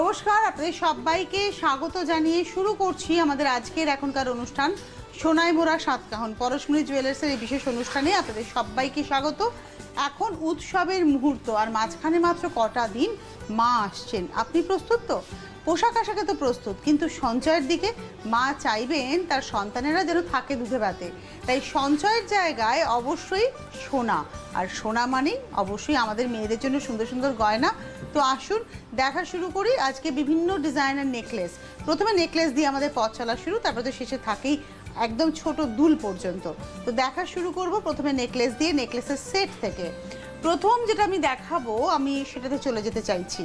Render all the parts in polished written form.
নমস্কার, আপনাদের সবাইকে স্বাগত জানিয়ে শুরু করছি আমাদের আজকের এখনকার অনুষ্ঠান সোনায় মোড়া সাতকাহন পরশমণি জুয়েলার্সের এই বিশেষ অনুষ্ঠানে আপনাদের সবাইকে স্বাগত। এখন উৎসবের মুহূর্ত, আর মাঝখানে মাত্র কটা দিন মা আসছেন। আপনি প্রস্তুত তো? পোশাক আশাকে তো প্রস্তুত, কিন্তু সঞ্চয়ের দিকে মা চাইবেন তার সন্তানেরা যেন থাকে দুধে ভাতে। তাই সঞ্চয়ের জায়গায় অবশ্যই সোনা, আর সোনা মানেই অবশ্যই আমাদের মেয়েদের জন্য সুন্দর সুন্দর গয়না। তো আসুন দেখা শুরু করি আজকে বিভিন্ন ডিজাইনের নেকলেস। প্রথমে নেকলেস দিয়ে আমাদের পথ চলা শুরু, তারপরে তো শেষে থাকেই একদম ছোট দুল পর্যন্ত। তো দেখা শুরু করব প্রথমে নেকলেস দিয়ে, নেকলেসের সেট থেকে। প্রথম যেটা আমি দেখাবো, আমি সেটাতে চলে যেতে চাইছি।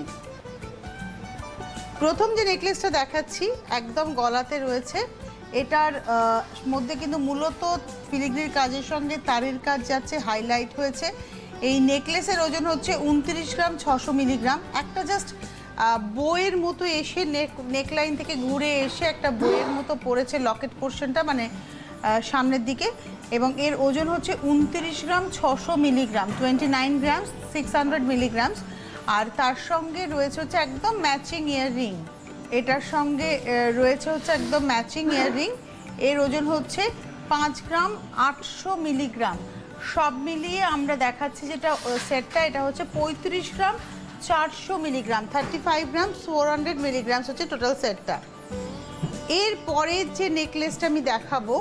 প্রথম যে নেকলেসটা দেখাচ্ছি একদম গলাতে রয়েছে, এটার মধ্যে কিন্তু মূলত ফিলিগ্রির কাজের সঙ্গে তারের কাজ যাচ্ছে, হাইলাইট হয়েছে। এই নেকলেসের ওজন হচ্ছে 29 গ্রাম 600 মিলিগ্রাম। একটা জাস্ট বইয়ের মতো এসে নেকলাইন থেকে ঘুরে এসে একটা বইয়ের মতো পড়েছে লকেট পোর্শনটা, মানে সামনের দিকে, এবং এর ওজন হচ্ছে 29 গ্রাম 600 মিলিগ্রাম, 29 গ্রাম 600 মিলিগ্রাম। আর তার সঙ্গে রয়েছে হচ্ছে একদম ম্যাচিং ইয়াররিং। এটার সঙ্গে রয়েছে হচ্ছে একদম ম্যাচিং ইয়াররিং। এর ওজন হচ্ছে 5 গ্রাম 800 মিলিগ্রাম। সব মিলিয়ে আমরা দেখাচ্ছি যেটা সেটটা, এটা হচ্ছে 35 গ্রাম 400 মিলিগ্রাম, 35 গ্রাম 400 মিলিগ্রাম হচ্ছে টোটাল সেটটা। এর পরের যে নেকলেসটা আমি দেখাবো,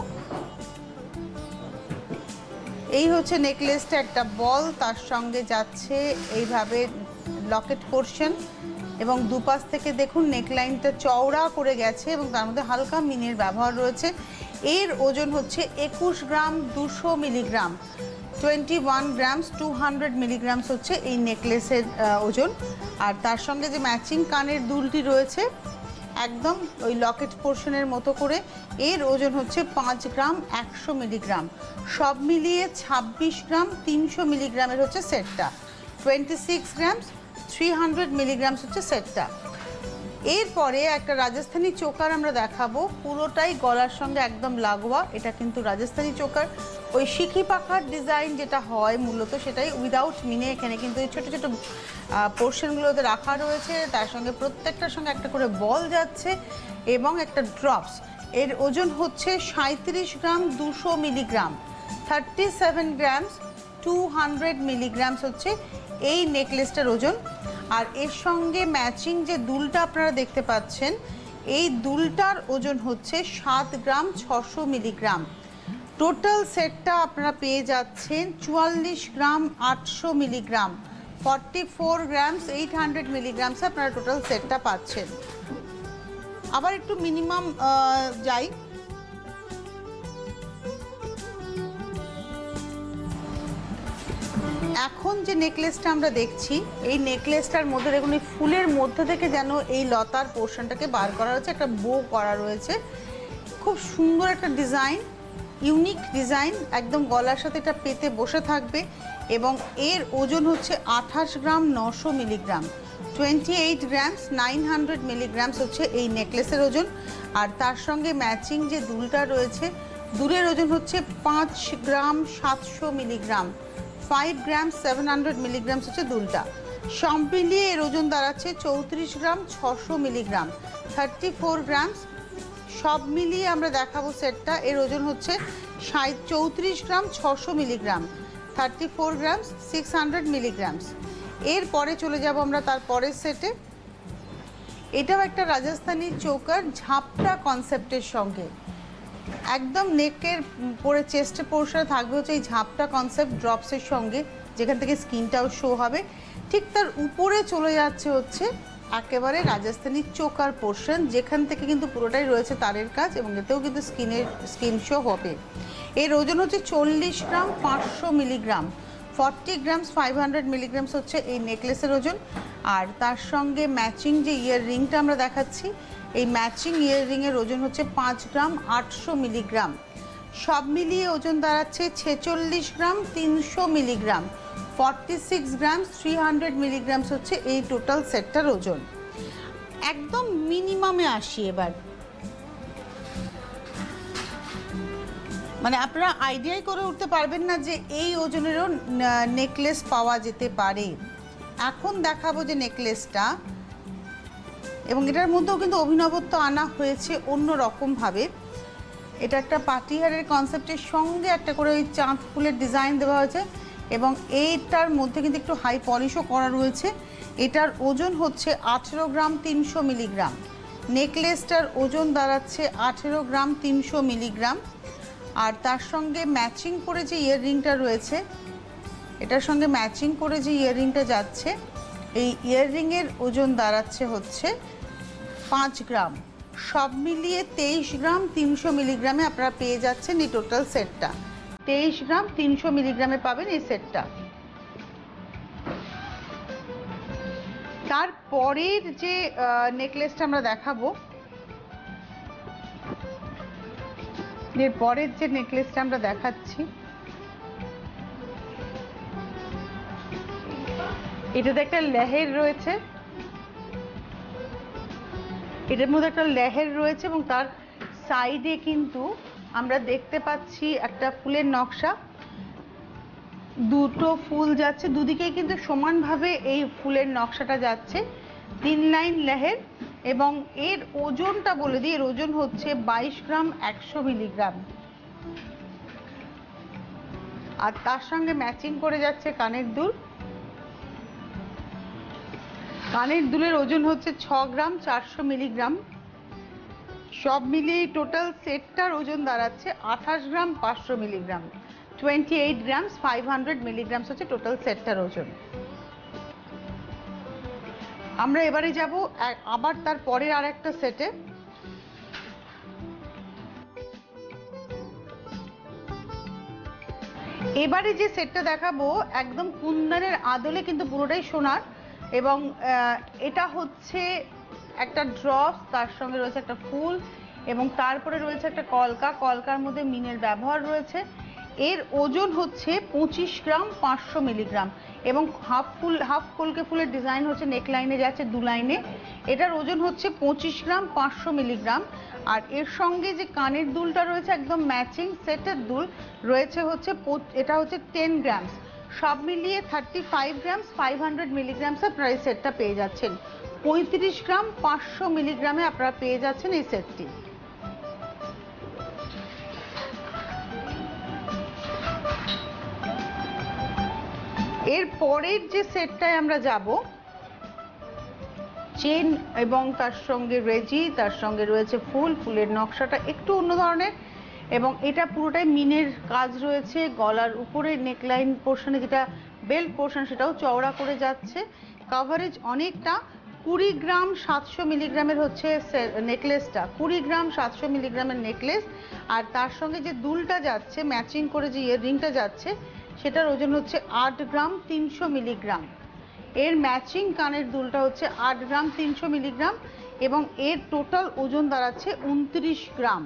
এই হচ্ছে নেকলেসটা, একটা বল, তার সঙ্গে যাচ্ছে এইভাবে লকেট পোর্শন, এবং দুপাশ থেকে দেখুন নেকলাইনটা চওড়া করে গেছে এবং তার মধ্যে হালকা মিনের ব্যবহার রয়েছে। এর ওজন হচ্ছে 21 গ্রাম 200 মিলিগ্রাম, 21 গ্রামস 200 মিলিগ্রামস হচ্ছে এই নেকলেসের ওজন। আর তার সঙ্গে যে ম্যাচিং কানের দুলটি রয়েছে একদম ওই লকেট পোর্শনের মতো করে, এর ওজন হচ্ছে 5 গ্রাম 100 মিলিগ্রাম। সব মিলিয়ে 26 গ্রাম 300 মিলিগ্রামের হচ্ছে সেটটা, 26 গ্রামস 300 মিলিগ্রামস হচ্ছে সেটটা। এরপরে একটা রাজস্থানী চোকার আমরা দেখাবো, পুরোটাই গলার সঙ্গে একদম লাগোয়া। এটা কিন্তু রাজস্থানী চোকার, ওই শিখি পাখার ডিজাইন যেটা হয় মূলত সেটাই উইদাউট মিনে। এখানে কিন্তু এই ছোটো ছোটো পোর্শনগুলোতে রাখা রয়েছে, তার সঙ্গে প্রত্যেকটার সঙ্গে একটা করে বল যাচ্ছে এবং একটা ড্রপস। এর ওজন হচ্ছে 37 গ্রাম 200 মিলিগ্রাম, 37 গ্রামস 200 মিলিগ্রামস হচ্ছে এই নেকলেসটার ওজন। আর এর সঙ্গে ম্যাচিং যে দুলটা আপনারা দেখতে পাচ্ছেন, এই দুলটার ওজন হচ্ছে 7 গ্রাম 600 মিলিগ্রাম। টোটাল সেটটা আপনারা পেয়ে যাচ্ছেন 44 গ্রাম 800 মিলিগ্রাম, 44 গ্রামস 800 মিলিগ্রামস আপনারা টোটাল সেটটা পাচ্ছেন। আবার একটু মিনিমাম যাই, এখন যে নেকলেসটা আমরা দেখছি, এই নেকলেসটার মধ্যে দেখুন এই ফুলের মধ্যে থেকে যেন এই লতার পোর্শনটাকে বার করা হয়েছে, একটা বো করা রয়েছে। খুব সুন্দর একটা ডিজাইন, ইউনিক ডিজাইন, একদম গলার সাথে এটা পেতে বসে থাকবে। এবং এর ওজন হচ্ছে 28 গ্রাম 900 মিলিগ্রাম, 28 গ্রামস 900 মিলিগ্রামস হচ্ছে এই নেকলেসের ওজন। আর তার সঙ্গে ম্যাচিং যে দুলটা রয়েছে, দুলের ওজন হচ্ছে 5 গ্রাম 700 মিলিগ্রাম, 5 গ্রাম 700 মিলিগ্রামস হচ্ছে দুলটা। সব মিলিয়ে এর ওজন দাঁড়াচ্ছে 34 গ্রাম 600 মিলিগ্রাম, 34 গ্রামস। সব মিলিয়ে আমরা দেখাবো সেটটা, এর ওজন হচ্ছে 34 গ্রাম 600 মিলিগ্রাম, 34 গ্রামস 600 মিলিগ্রামস। এরপরে চলে যাব আমরা তার পরের সেটে। এটাও একটা রাজস্থানী চৌকার, ঝাপটা কনসেপ্টের সঙ্গে, একদম নেকের পরে চেস্টের পোর্শনে থাকবে হচ্ছে এই ঝাপটা কনসেপ্ট ড্রপসের সঙ্গে, যেখান থেকে স্কিনটাও শো হবে। ঠিক তার উপরে চলে যাচ্ছে হচ্ছে একেবারে রাজস্থানী চোকার পোর্শন, যেখান থেকে কিন্তু পুরোটাই রয়েছে তারের কাজ, এবং এতেও কিন্তু স্কিন শো হবে। এর ওজন হচ্ছে 40 গ্রাম 500 মিলিগ্রাম, 40 গ্রামস 500 মিলিগ্রামস হচ্ছে এই নেকলেসের ওজন। আর তার সঙ্গে ম্যাচিং যে ইয়াররিংটা আমরা দেখাচ্ছি, এই ম্যাচিং ইয়াররিংয়ের ওজন হচ্ছে 5 গ্রাম 800 মিলিগ্রাম। সব মিলিয়ে ওজন দাঁড়াচ্ছে 46 গ্রাম 300 মিলিগ্রাম, 46 গ্রাম 300 মিলিগ্রামস হচ্ছে এই টোটাল সেটটার ওজন। একদম মিনিমামে আসি এবার, মানে আপনারা আইডিয়াই করে উঠতে পারবেন না যে এই ওজনেরও নেকলেস পাওয়া যেতে পারে। এখন দেখাবো যে নেকলেসটা, এবং এটার মধ্যেও কিন্তু অভিনবত্ব আনা হয়েছে অন্য রকমভাবে। এটা একটা পাটিহারের কনসেপ্টের সঙ্গে একটা করে ওই চাঁদ ফুলের ডিজাইন দেওয়া হয়েছে এবং এইটার মধ্যে কিন্তু একটু হাই পলিশও করা রয়েছে। এটার ওজন হচ্ছে 18 গ্রাম 300 মিলিগ্রাম। নেকলেসটার ওজন দাঁড়াচ্ছে 18 গ্রাম 300 মিলিগ্রাম। আর তার সঙ্গে ম্যাচিং করে যে ইয়াররিংটা রয়েছে, এটার সঙ্গে ম্যাচিং করে যে ইয়াররিংটা যাচ্ছে, এই ইয়াররিংয়ের ওজন দাঁড়াচ্ছে হচ্ছে 5 গ্রাম। সব মিলিয়ে 23 গ্রাম 300 মিলিগ্রামে আপনারা পেয়ে যাচ্ছেন এই টোটাল সেটটা। 23 গ্রাম 300 মিলিগ্রামে পাবেন এই সেটটা। তারপরের যে নেকলেসটা আমরা দেখাবো, এরপরের যে নেকলেসটা আমরা দেখাচ্ছি, এটাতে একটা লেহের রয়েছে, এটার মধ্যে একটা লেহের রয়েছে এবং তার সাইডে কিন্তু আমরা দেখতে পাচ্ছি একটা ফুলের নকশা। দুটো ফুল যাচ্ছে, দুদিকেই কিন্তু সমানভাবে এই ফুলের নকশাটা যাচ্ছে। 3 লাইন লেহের এবং এর ওজনটা বলে দিই, এর ওজন হচ্ছে 22 গ্রাম 100 মিলিগ্রাম। আর তার সঙ্গে ম্যাচিং করে যাচ্ছে কানের দুল। কানের দুলের ওজন হচ্ছে 6 গ্রাম 400 মিলিগ্রাম। সব মিলিয়ে টোটাল সেটটার ওজন দাঁড়াচ্ছে 28 গ্রাম 500 মিলিগ্রাম। 28 গ্রামস 500 মিলিগ্রামস হচ্ছে টোটাল সেটটার ওজন। আমরা এবারে যাব আবার তার পরের আর একটা সেটে। এবারে যে সেটটা দেখাবো একদম কুন্দনের আদলে কিন্তু পুরোটাই সোনার এবং এটা হচ্ছে একটা ড্রপস, তার সঙ্গে রয়েছে একটা ফুল এবং তারপরে রয়েছে একটা কলকা। কলকার মধ্যে মিনের ব্যবহার রয়েছে। এর ওজন হচ্ছে 25 গ্রাম 500 মিলিগ্রাম এবং হাফ কলকে ফুলের ডিজাইন হচ্ছে নেকলাইনে যাচ্ছে 2 লাইনে। এটার ওজন হচ্ছে 25 গ্রাম 500 মিলিগ্রাম। আর এর সঙ্গে যে কানের দুলটা রয়েছে একদম ম্যাচিং সেটের দুল রয়েছে হচ্ছে, এটা হচ্ছে 10 গ্রামস। সব মিলিয়ে 35 গ্রামস 500 মিলিগ্রামস আপনারা এই সেটটা পেয়ে যাচ্ছেন। 35 গ্রাম 500 মিলিগ্রামে আপনারা পেয়ে যাচ্ছেন এই সেটটি। এর পরের যে সেটটায় আমরা যাব, চেন এবং তার সঙ্গে রেজি, তার সঙ্গে রয়েছে ফুল, ফুলের নকশাটা একটু অন্য ধরনের এবং এটা পুরোটাই মিনের কাজ রয়েছে। গলার উপরে নেকলাইন পোর্শনে যেটা বেল্ট পোর্শন সেটাও চওড়া করে যাচ্ছে। কভারেজ অনেকটা। 20 গ্রাম 700 মিলিগ্রামের হচ্ছে নেকলেসটা, 20 গ্রাম 700 মিলিগ্রামের নেকলেস। আর তার সঙ্গে যে দুলটা যাচ্ছে ম্যাচিং করে যে ইয়াররিংটা যাচ্ছে সেটার ওজন হচ্ছে 8 গ্রাম 300 মিলিগ্রাম। এর ম্যাচিং কানের দুলটা হচ্ছে 8 গ্রাম 300 মিলিগ্রাম এবং এর টোটাল ওজন দাঁড়াচ্ছে 29 গ্রাম।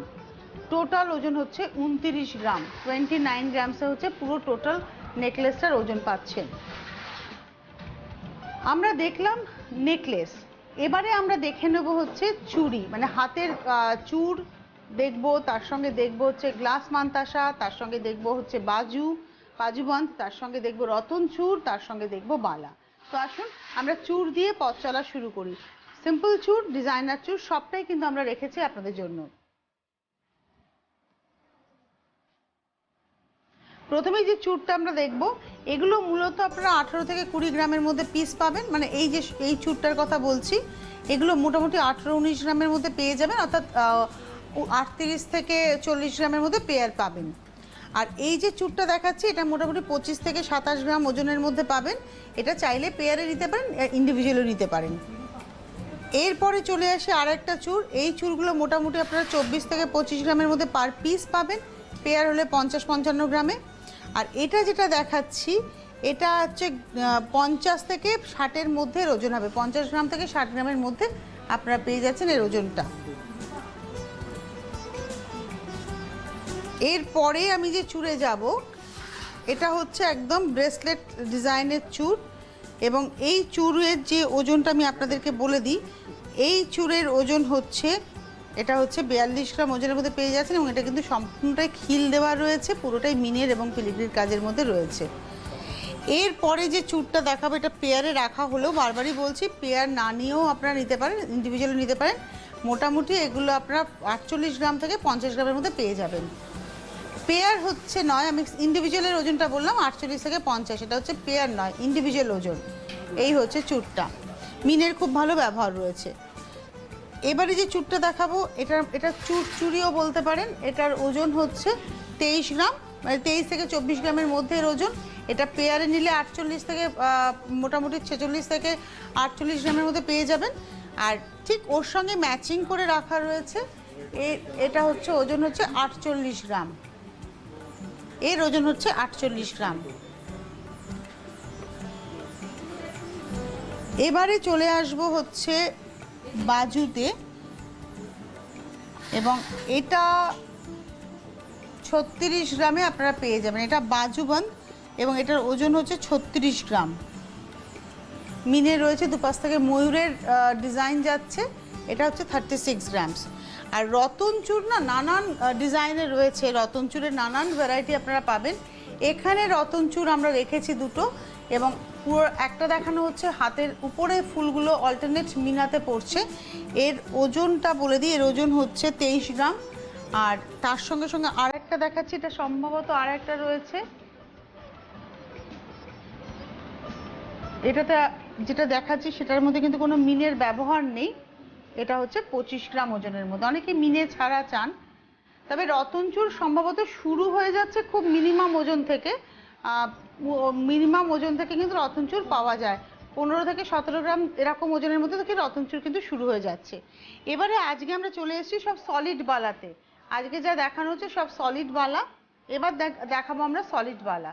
টোটাল ওজন হচ্ছে 29 গ্রাম। 29 গ্রামসে হচ্ছে পুরো টোটাল নেকলেসটার ওজন পাচ্ছেন। আমরা দেখলাম নেকলেস, এবারে আমরা দেখে নেব হচ্ছে চুড়ি, মানে হাতের চূড় দেখব, তার সঙ্গে দেখব হচ্ছে গ্লাস মান্তাসা, তার সঙ্গে দেখব হচ্ছে বাজুবন্ধ, তার সঙ্গে দেখব রতন চূড়, তার সঙ্গে দেখব বালা। তো আসুন আমরা চূড় দিয়ে পথ চলা শুরু করি। সিম্পল চূড়, ডিজাইনার চূড় সবটাই কিন্তু আমরা রেখেছি আপনাদের জন্য। প্রথমে যে চূড়টা আমরা দেখব, এগুলো মূলত আপনারা 18 থেকে 20 গ্রামের মধ্যে পিস পাবেন। মানে এই চূড়টার কথা বলছি, এগুলো মোটামুটি 18-19 গ্রামের মধ্যে পেয়ে যাবেন, অর্থাৎ 38 থেকে 40 গ্রামের মধ্যে পেয়ার পাবেন। আর এই যে চূড়টা দেখাচ্ছি এটা মোটামুটি 25 থেকে 27 গ্রাম ওজনের মধ্যে পাবেন। এটা চাইলে পেয়ারে নিতে পারেন, ইন্ডিভিজুয়ালও নিতে পারেন। এরপরে চলে আসে আর একটা চূড়। এই চূড়গুলো মোটামুটি আপনারা 24 থেকে 25 গ্রামের মধ্যে পার পিস পাবেন, পেয়ার হলে 50-55 গ্রামে। আর এটা যেটা দেখাচ্ছি এটা হচ্ছে 50 থেকে 60-এর মধ্যে ওজন হবে, 50 গ্রাম থেকে 60 গ্রামের মধ্যে আপনারা পেয়ে যাচ্ছেন এর ওজনটা। এরপরে আমি যে চূড়ে যাব, এটা হচ্ছে একদম ব্রেসলেট ডিজাইনের চূড় এবং এই চূড়ের যে ওজনটা আমি আপনাদেরকে বলে দিই, এই চূড়ের ওজন হচ্ছে, এটা হচ্ছে 42 গ্রাম ওজনের মধ্যে পেয়ে যাচ্ছেন এবং এটা কিন্তু সম্পূর্ণটাই খিল দেওয়া রয়েছে, পুরোটাই মিনের এবং ফিলিগ্রির কাজের মধ্যে রয়েছে। এরপরে যে চূড়টা দেখাবো এটা পেয়ারে রাখা হলেও বারবারই বলছি পেয়ার না নিয়েও আপনারা নিতে পারেন, ইন্ডিভিজুয়ালি নিতে পারেন। মোটামুটি এগুলো আপনারা 48 গ্রাম থেকে 50 গ্রামের মধ্যে পেয়ে যাবেন। পেয়ার হচ্ছে নয়, আমি ইন্ডিভিজুয়ালের ওজনটা বললাম 48 থেকে 50, এটা হচ্ছে পেয়ার নয়, ইন্ডিভিজুয়াল ওজন। এই হচ্ছে চূড়টা, মিনের খুব ভালো ব্যবহার রয়েছে। এবারে যে চূড়টা দেখাবো এটা চুড়িও বলতে পারেন। এটার ওজন হচ্ছে 23 গ্রাম, মানে 23 থেকে 24 গ্রামের মধ্যে এর ওজন। এটা পেয়ারে নিলে 48 থেকে মোটামুটি 46 থেকে 48 গ্রামের মধ্যে পেয়ে যাবেন। আর ঠিক ওর সঙ্গে ম্যাচিং করে রাখা রয়েছে এটা হচ্ছে ওজন হচ্ছে 48 গ্রাম, এর ওজন হচ্ছে 48 গ্রাম। এবারে চলে আসবো হচ্ছে বাজুতে, এবং এটা 36 গ্রামে আপনারা পেয়ে যাবেন। এটা বাজুবন্ধ এবং এটার ওজন হচ্ছে 36 গ্রাম। মিনে রয়েছে দুপাশ থেকে ময়ূরের ডিজাইন যাচ্ছে, এটা হচ্ছে 36 গ্রামস। আর রতনচূড় না নানান ডিজাইনের রয়েছে, রতনচূড়ের নানান ভ্যারাইটি আপনারা পাবেন। এখানে রতনচূড় আমরা রেখেছি দুটো, এবং পুরো একটা দেখানো হচ্ছে হাতের উপরে ফুলগুলো অল্টারনেট মিনাতে পড়ছে। এর ওজনটা বলে দিই, এর ওজন হচ্ছে 23 গ্রাম। আর তার সঙ্গে সঙ্গে আর একটা দেখাচ্ছি, এটা সম্ভবত আর একটা রয়েছে, এটাতে যেটা দেখাচ্ছি সেটার মধ্যে কিন্তু কোনো মিনের ব্যবহার নেই। এটা হচ্ছে 25 গ্রাম ওজনের মধ্যে, অনেকে মিনে ছাড়া চান। তবে রতনচূড় সম্ভবত শুরু হয়ে যাচ্ছে খুব মিনিমাম ওজন থেকে, মিনিমাম ওজন থেকে কিন্তু রতনচূড় পাওয়া যায়। 15 থেকে 17 গ্রাম এরকম ওজনের মধ্যে থেকে রতনচূড় কিন্তু শুরু হয়ে যাচ্ছে। এবারে আজকে আমরা চলে এসেছি সব সলিড বালাতে। আজকে যা দেখানো হচ্ছে সব সলিড বালা, এবার দেখাবো আমরা সলিড বালা।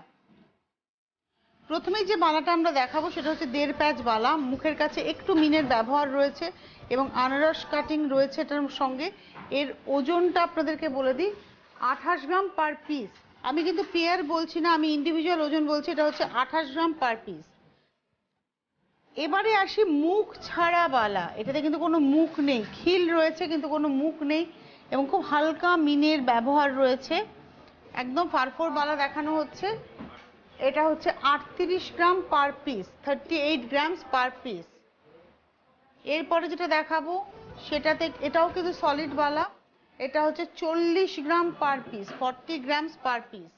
প্রথমেই যে বালাটা আমরা দেখাবো সেটা হচ্ছে 1.5 প্যাচ বালা, মুখের কাছে একটু মিনের ব্যবহার রয়েছে এবং আনারস কাটিং রয়েছে এটার সঙ্গে। এর ওজনটা আপনাদেরকে বলে দিই, 28 গ্রাম পার পিস। আমি কিন্তু পেয়ার বলছি না, আমি ইন্ডিভিজুয়াল ওজন বলছি, এটা হচ্ছে 28 গ্রাম পার পিস। এবারে আসি মুখ ছাড়া বালা, এটাতে কিন্তু কোনো মুখ নেই, খিল রয়েছে কিন্তু কোনো মুখ নেই এবং খুব হালকা মিনের ব্যবহার রয়েছে, একদম ফারফোর বালা দেখানো হচ্ছে। এটা হচ্ছে 38 gram per piece, 38 grams per piece. এরপরে যেটা দেখাবো সেটাতে এটাও কিন্তু সলিড বালা, এটা হচ্ছে 40 gram per piece, 40 grams per piece.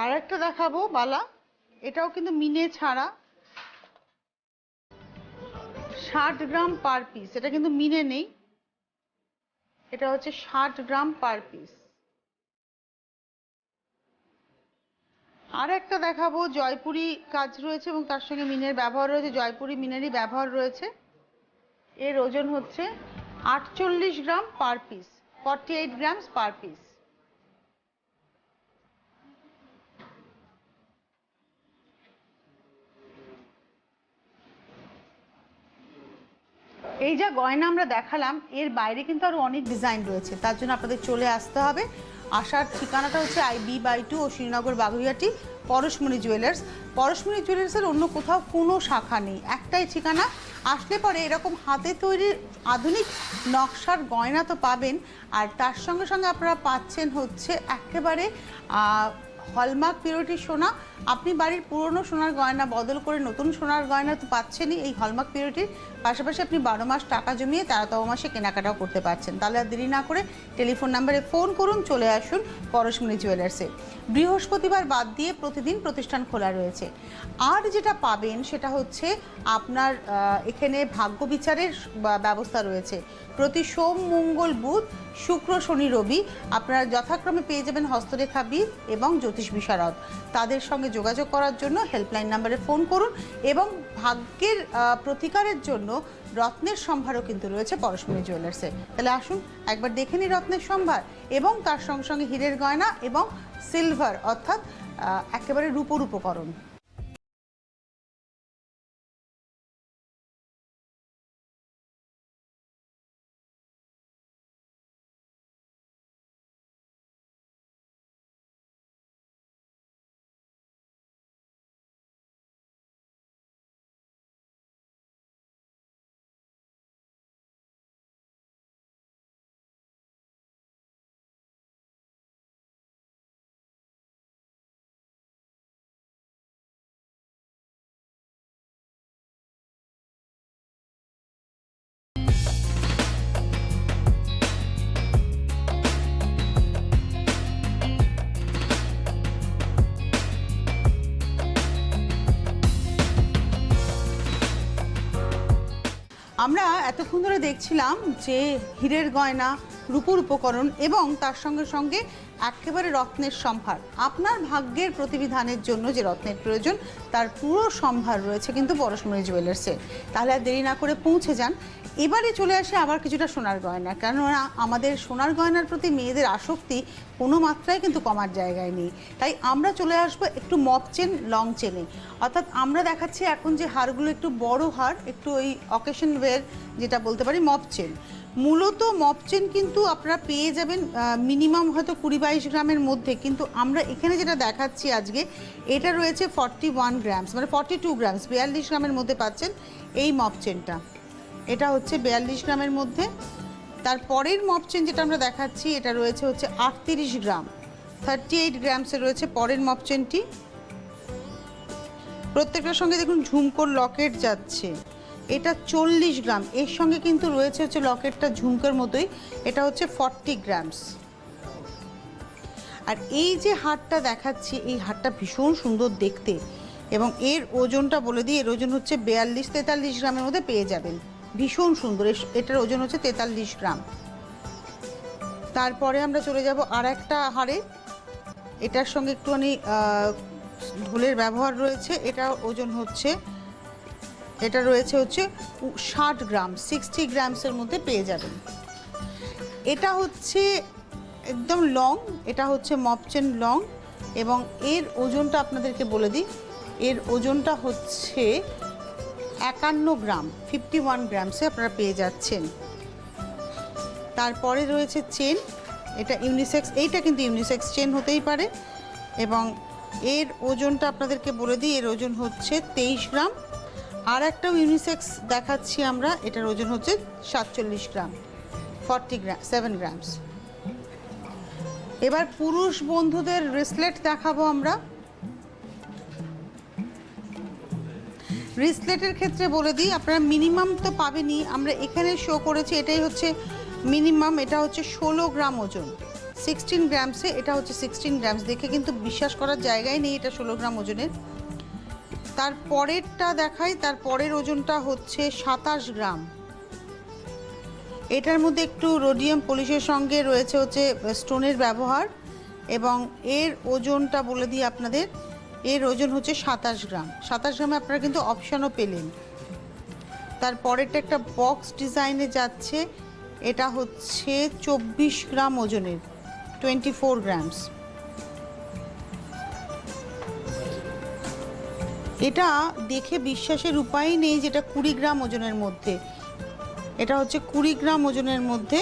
আর একটা দেখাবো বালা, এটাও কিন্তু মিনে ছাড়া, 60 গ্রাম পার পিস, এটা কিন্তু মিনে নেই, এটা হচ্ছে 60 গ্রাম পার পিস। আর একটা দেখাবো জয়পুরি কাজ রয়েছে এবং তার সঙ্গে মিনের ব্যবহার রয়েছে, জয়পুরি মিনেরই ব্যবহার রয়েছে। এর ওজন হচ্ছে 48 gram per piece, 48 grams per piece. এই যা গয়না আমরা দেখালাম এর বাইরে কিন্তু আরো অনেক ডিজাইন রয়েছে, তার জন্য আপনাদের চলে আসতে হবে। আসার ঠিকানাটা হচ্ছে IB/2 ও শ্রীনগর বাগুইহাটি পরশমণি জুয়েলার্স। পরশমণি জুয়েলার্সের অন্য কোথাও কোনো শাখা নেই, একটাই ঠিকানা। আসলে পরে এরকম হাতে তৈরি আধুনিক নকশার গয়না তো পাবেন, আর তার সঙ্গে সঙ্গে আপনারা পাচ্ছেন হচ্ছে একেবারে হলমার্ক পিওরিটি সোনা। আপনি বাড়ির পুরনো সোনার গয়না বদল করে নতুন সোনার গয়না তো পাচ্ছেনই এই হলমার্ক পিওরিটির, পাশাপাশি আপনি 12 মাস টাকা জমিয়ে 13তম মাসে কেনাকাটাও করতে পারছেন। তাহলে আর দেরি না করে টেলিফোন নাম্বারে ফোন করুন, চলে আসুন পরশমণি জুয়েলার্সে। বৃহস্পতিবার বাদ দিয়ে প্রতিদিন প্রতিষ্ঠান খোলা রয়েছে। আর যেটা পাবেন সেটা হচ্ছে আপনার এখানে ভাগ্য বিচারের ব্যবস্থা রয়েছে। প্রতি সোম, মঙ্গল, বুধ, শুক্র, শনি, রবি আপনারা যথাক্রমে পেয়ে যাবেন হস্তরেখাবিদ এবং জ্যোতিষ বিশারদ। তাদের সঙ্গে যোগাযোগ করার জন্য হেল্পলাইন নাম্বারে ফোন করুন, এবং ভাগ্যের প্রতিকারের জন্য রত্নের সম্ভারও কিন্তু রয়েছে পরশমণি জুয়েলার্সে। তাহলে আসুন একবার দেখে নিই রত্নের সম্ভার, এবং তার সঙ্গে সঙ্গে হীরের গয়না এবং সিলভার অর্থাৎ একেবারে রূপোর উপকরণ। আমরা এতক্ষণ ধরে দেখছিলাম যে হীরের গয়না, রূপোর উপকরণ এবং তার সঙ্গে সঙ্গে একেবারে রত্নের সম্ভার। আপনার ভাগ্যের প্রতিবিধানের জন্য যে রত্নের প্রয়োজন তার পুরো সম্ভার রয়েছে কিন্তু পরশমণি জুয়েলার্সে। তাহলে আর দেরি না করে পৌঁছে যান। এবারে চলে আসে আবার কিছুটা সোনার গয়না, কেননা আমাদের সোনার গয়নার প্রতি মেয়েদের আসক্তি কোনো মাত্রায় কিন্তু কমার জায়গায় নেই। তাই আমরা চলে আসবো একটু মপ চেন, লং চেনে। অর্থাৎ আমরা দেখাচ্ছি এখন যে হারগুলো একটু বড় হার, একটু ওই অকেশন ওয়্যার যেটা বলতে পারি মপ চেন। মূলত মপ চেন কিন্তু আপনারা পেয়ে যাবেন মিনিমাম হয়তো 20-22 গ্রামের মধ্যে, কিন্তু আমরা এখানে যেটা দেখাচ্ছি আজকে এটা রয়েছে 41 গ্রামস, মানে 42 গ্রামস, 42 গ্রামের মধ্যে পাচ্ছেন এই মপ চেনটা। এটা হচ্ছে 42 গ্রামের মধ্যে। তারপরের মপ চেন যেটা আমরা দেখাচ্ছি এটা রয়েছে হচ্ছে 38 গ্রাম, 38 গ্রামসে রয়েছে পরের মপ চেনটি। প্রত্যেকটার সঙ্গে দেখুন ঝুমকোর লকেট যাচ্ছে, এটা 40 গ্রাম। এর সঙ্গে কিন্তু রয়েছে হচ্ছে লকেটটা ঝুমকোর মতোই, এটা হচ্ছে 40 গ্রামস। আর এই যে হারটা দেখাচ্ছি এই হারটা ভীষণ সুন্দর দেখতে, এবং এর ওজনটা বলে দিই, এর ওজন হচ্ছে 42-43 গ্রামের মধ্যে পেয়ে যাবেন। ভীষণ সুন্দর, এটার ওজন হচ্ছে 43 গ্রাম। তারপরে আমরা চলে যাব আর একটা হারে, এটার সঙ্গে একটুখানি ঢোলের ব্যবহার রয়েছে। এটা ওজন হচ্ছে, এটা রয়েছে হচ্ছে 60 গ্রাম, 60 গ্রামসের মধ্যে পেয়ে যাবেন। এটা হচ্ছে একদম লং, এটা হচ্ছে মপ চেন লং, এবং এর ওজনটা আপনাদেরকে বলে দিই, এর ওজনটা হচ্ছে 51 গ্রাম, 51 গ্রামসে আপনারা পেয়ে যাচ্ছেন। তারপরে রয়েছে চেন, এটা ইউনিসেক্স, এইটা কিন্তু ইউনিসেক্স চেন হতেই পারে, এবং এর ওজনটা আপনাদেরকে বলে দিই, এর ওজন হচ্ছে 23 গ্রাম। আর একটাও ইউনিসেক্স দেখাচ্ছি আমরা, এটার ওজন হচ্ছে 47 গ্রাম, 7 গ্রামস। এবার পুরুষ বন্ধুদের রিসলেট দেখাবো আমরা। রিসলেটের ক্ষেত্রে বলে দিই, আপনারা মিনিমাম তো পাবেনই, আমরা এখানে শো করেছি এটাই হচ্ছে মিনিমাম। এটা হচ্ছে 16 গ্রাম ওজন, 16 গ্রামসে, এটা হচ্ছে 16 গ্রামস। দেখে কিন্তু বিশ্বাস করার জায়গায় নেই এটা 16 গ্রাম ওজনের। তার পরেরটা দেখাই, তার পরের ওজনটা হচ্ছে 27 গ্রাম। এটার মধ্যে একটু রোডিয়াম পলিশের সঙ্গে রয়েছে হচ্ছে স্টোনের ব্যবহার, এবং এর ওজনটা বলে দিই আপনাদের, এর ওজন হচ্ছে 27 গ্রাম। 27 গ্রামে আপনারা কিন্তু অপশানও পেলেন। তারপরেরটা একটা বক্স ডিজাইনে যাচ্ছে, এটা হচ্ছে 24 গ্রাম ওজনের, 24 গ্রামস। এটা দেখে বিশ্বাসের উপায় নেই যেটা 20 গ্রাম ওজনের মধ্যে, এটা হচ্ছে 20 গ্রাম ওজনের মধ্যে,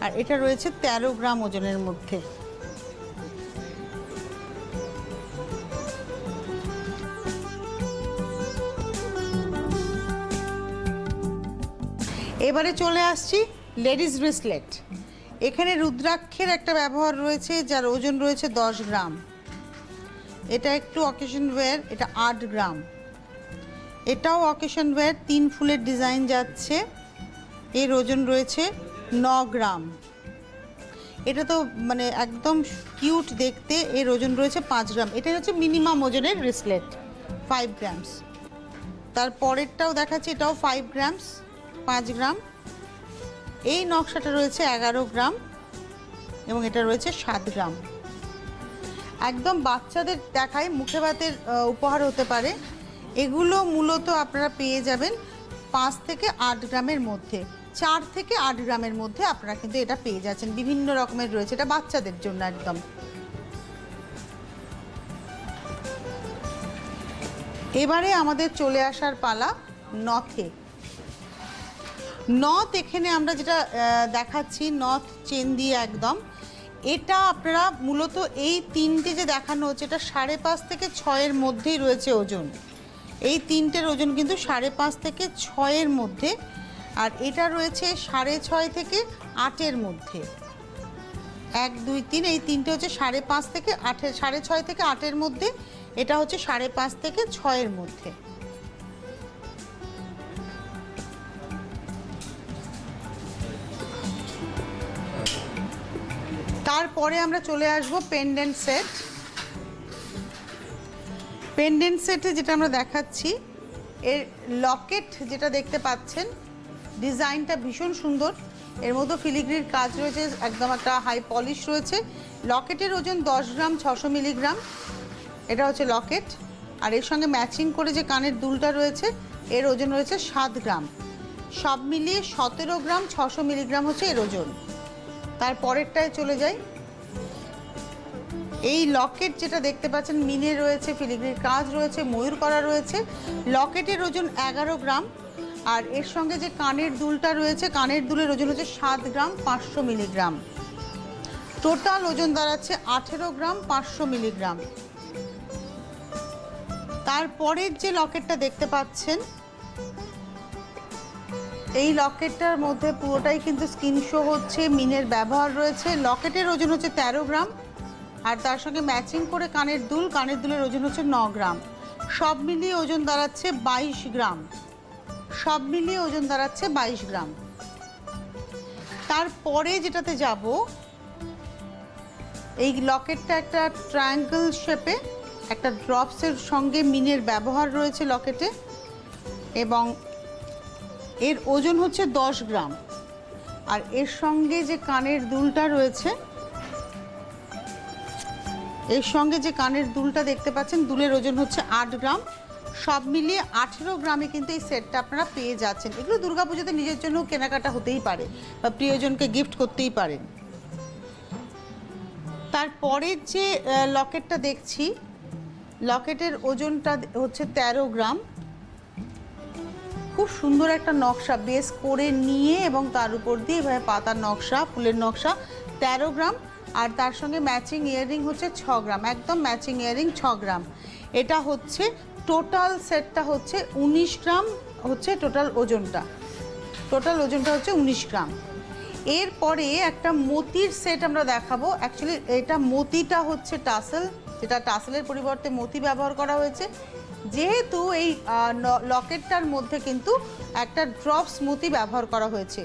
আর এটা রয়েছে 13 গ্রাম ওজনের মধ্যে। এবারে চলে আসছি লেডিস ব্রেসলেট। এখানে রুদ্রাক্ষের একটা ব্যবহার রয়েছে যার ওজন রয়েছে 10 গ্রাম। এটা একটু অকেশন ওয়্যার, এটা 8 গ্রাম। এটাও অকেশন ওয়্যার, 3 ফুলের ডিজাইন যাচ্ছে, এর ওজন রয়েছে 9 গ্রাম। এটা তো মানে একদম কিউট দেখতে, এর ওজন রয়েছে 5 গ্রাম। এটা হচ্ছে মিনিমাম ওজনের ব্রেসলেট, 5 গ্রামস। তারপরেরটাও দেখাচ্ছি, এটাও 5 গ্রামস, 5 গ্রাম। এই নকশাটা রয়েছে 11 গ্রাম, এবং এটা রয়েছে 7 গ্রাম। একদম বাচ্চাদের দেখায়, মুখে ভাতের উপহার হতে পারে। এগুলো মূলত আপনারা পেয়ে যাবেন 5 থেকে 8 গ্রামের মধ্যে, 4 থেকে 8 গ্রামের মধ্যে আপনারা কিন্তু এটা পেয়ে যাচ্ছেন। বিভিন্ন রকমের রয়েছে, এটা বাচ্চাদের জন্য একদম। এবারে আমাদের চলে আসার পালা নথে। নথ এখানে আমরা যেটা দেখাচ্ছি, নথ চেন দিয়ে একদম। এটা আপনারা মূলত এই তিনটে যে দেখানো হচ্ছে, এটা 5.5 থেকে 6-এর মধ্যেই রয়েছে ওজন। এই তিনটের ওজন কিন্তু 5.5 থেকে 6-এর মধ্যে, আর এটা রয়েছে 6.5 থেকে 8-এর মধ্যে। 1, 2, 3, এই তিনটে হচ্ছে 5.5 থেকে 8, 6.5 থেকে 8-এর মধ্যে। এটা হচ্ছে 5.5 থেকে 6-এর মধ্যে। তারপরে আমরা চলে আসবো পেন্ডেন্ট সেট। পেন্ডেন্ট সেটে যেটা আমরা দেখাচ্ছি, এর লকেট যেটা দেখতে পাচ্ছেন ডিজাইনটা ভীষণ সুন্দর, এর মধ্যে ফিলিগ্রির কাজ রয়েছে, একদম একটা হাই পলিশ রয়েছে। লকেটের ওজন 10 গ্রাম 600 মিলিগ্রাম, এটা হচ্ছে লকেট। আর এর সঙ্গে ম্যাচিং করে যে কানের দুলটা রয়েছে এর ওজন রয়েছে 7 গ্রাম। সব মিলিয়ে 17 গ্রাম 600 মিলিগ্রাম হচ্ছে এর ওজন। তারপরেরটায় চলে যাই। এই লকেট যেটা দেখতে পাচ্ছেন মিনে রয়েছে, ফিলিগ্রির কাজ রয়েছে, ময়ূর করা রয়েছে। লকেটের ওজন 11 গ্রাম। আর এর সঙ্গে যে কানের দুলটা রয়েছে, কানের দুলের ওজন হচ্ছে 7 গ্রাম 500 মিলিগ্রাম। টোটাল ওজন দাঁড়াচ্ছে 18 গ্রাম 500 মিলিগ্রাম। তারপরের যে লকেটটা দেখতে পাচ্ছেন, এই লকেটটার মধ্যে পুরোটাই কিন্তু স্কিন শো হচ্ছে, মিনের ব্যবহার রয়েছে। লকেটের ওজন হচ্ছে 13 গ্রাম। আর তার সঙ্গে ম্যাচিং করে কানের দুল, কানের দুলের ওজন হচ্ছে 9 গ্রাম। সব মিলিয়ে ওজন দাঁড়াচ্ছে 22 গ্রাম। সব মিলিয়ে ওজন দাঁড়াচ্ছে 22 গ্রাম। তারপরে যেটাতে যাব, এই লকেটটা একটা ট্রায়াঙ্গেল শেপে, একটা ড্রপসের সঙ্গে মিনের ব্যবহার রয়েছে লকেটে, এবং এর ওজন হচ্ছে 10 গ্রাম। আর এর সঙ্গে যে কানের দুলটা রয়েছে, এর সঙ্গে যে কানের দুলটা দেখতে পাচ্ছেন, দুলের ওজন হচ্ছে 8 গ্রাম। সব মিলিয়ে 18 গ্রামে কিন্তু এই সেটটা আপনারা পেয়ে যাচ্ছেন। এগুলো দুর্গাপুজোতে নিজের জন্য কেনাকাটা হতেই পারে বা প্রিয়জনকে গিফট করতেই পারেন। তারপরের যে লকেটটা দেখছি, লকেটের ওজনটা হচ্ছে 13 গ্রাম। খুব সুন্দর একটা নকশা বেস করে নিয়ে এবং তার উপর দিয়ে এভাবে পাতার নকশা, ফুলের নকশা, 13 গ্রাম। আর তার সঙ্গে ম্যাচিং ইয়াররিং হচ্ছে 6 গ্রাম, একদম ম্যাচিং ইয়াররিং 6 গ্রাম। এটা হচ্ছে টোটাল সেটটা হচ্ছে 19 গ্রাম হচ্ছে টোটাল ওজনটা। টোটাল ওজনটা হচ্ছে 19 গ্রাম। এরপরে একটা মতির সেট আমরা দেখাবো। অ্যাকচুয়ালি এটা মতিটা হচ্ছে টাসেল, যেটা টাসেলের পরিবর্তে মতি ব্যবহার করা হয়েছে। যেহেতু এই লকেটটার মধ্যে কিন্তু একটা ড্রপস মতি ব্যবহার করা হয়েছে।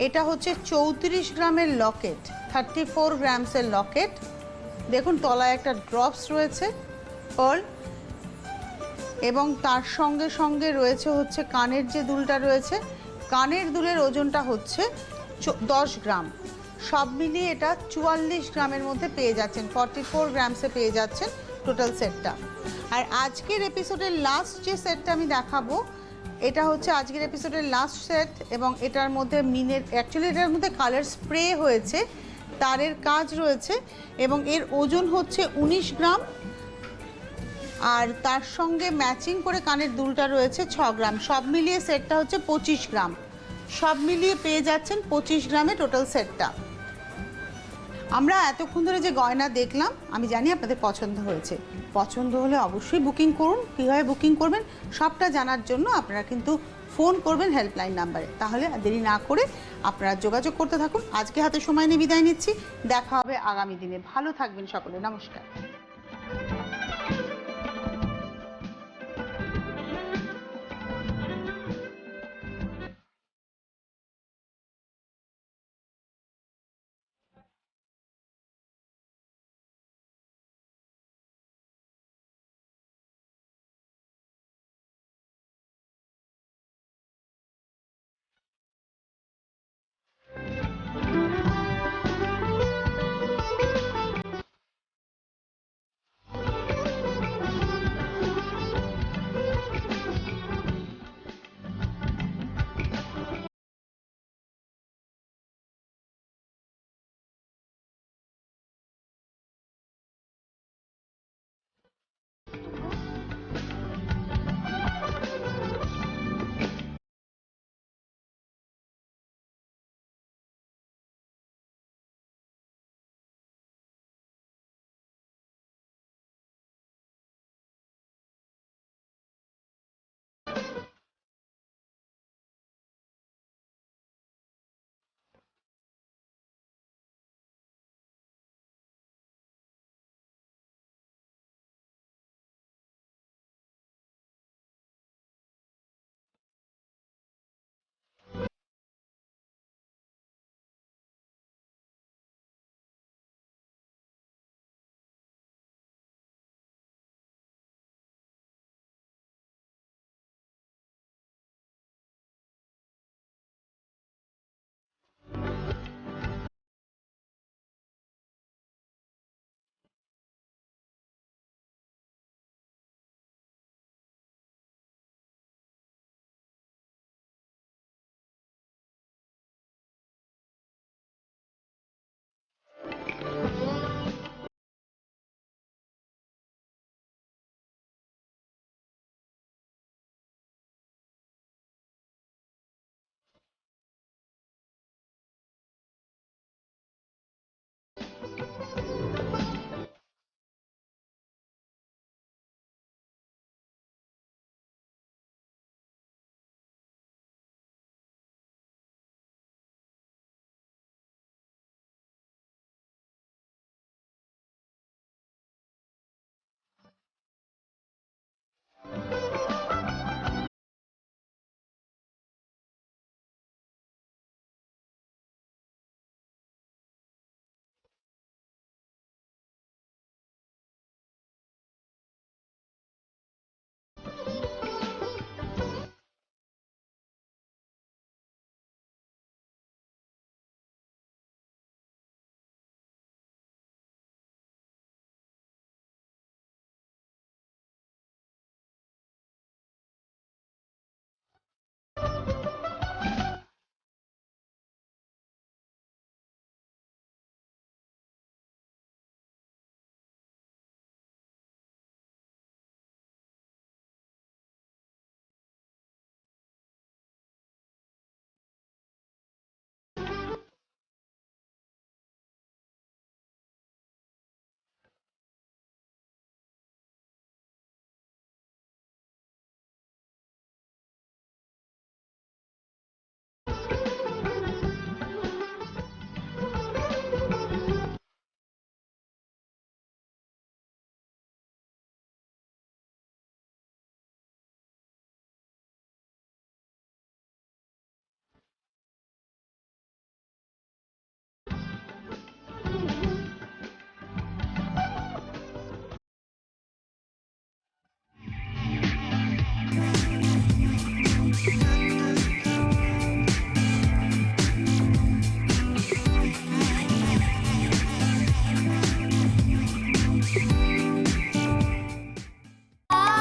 এটা হচ্ছে 34 গ্রামের লকেট, 34 গ্রামসের লকেট। দেখুন তলায় একটা ড্রপস রয়েছে পার্ল, এবং তার সঙ্গে সঙ্গে রয়েছে হচ্ছে কানের যে দুলটা রয়েছে, কানের দুলের ওজনটা হচ্ছে 10 গ্রাম। সব মিলিয়ে এটা 44 গ্রামের মধ্যে পেয়ে যাচ্ছেন, 44 গ্রামসে পেয়ে যাচ্ছেন টোটাল সেটটা। আর আজকের এপিসোডের লাস্ট যে সেটটা আমি দেখাবো, এটা হচ্ছে আজকের এপিসোডের লাস্ট সেট। এবং এটার মধ্যে মিনের, অ্যাকচুয়ালি এটার মধ্যে কালার স্প্রে হয়েছে, তারের কাজ রয়েছে, এবং এর ওজন হচ্ছে 19 গ্রাম। আর তার সঙ্গে ম্যাচিং করে কানের দুলটা রয়েছে 6 গ্রাম। সব মিলিয়ে সেটটা হচ্ছে 25 গ্রাম। সব মিলিয়ে পেয়ে যাচ্ছেন 25 গ্রামে টোটাল সেটটা। আমরা এতক্ষণ ধরে যে গয়না দেখলাম, আমি জানি আপনাদের পছন্দ হয়েছে। পছন্দ হলে অবশ্যই বুকিং করুন। কীভাবে বুকিং করবেন সবটা জানার জন্য আপনারা কিন্তু ফোন করবেন হেল্পলাইন নাম্বারে। তাহলে দেরি না করে আপনারা যোগাযোগ করতে থাকুন। আজকে হাতে সময় নিয়ে বিদায় নিচ্ছি। দেখা হবে আগামী দিনে। ভালো থাকবেন সকলে। নমস্কার।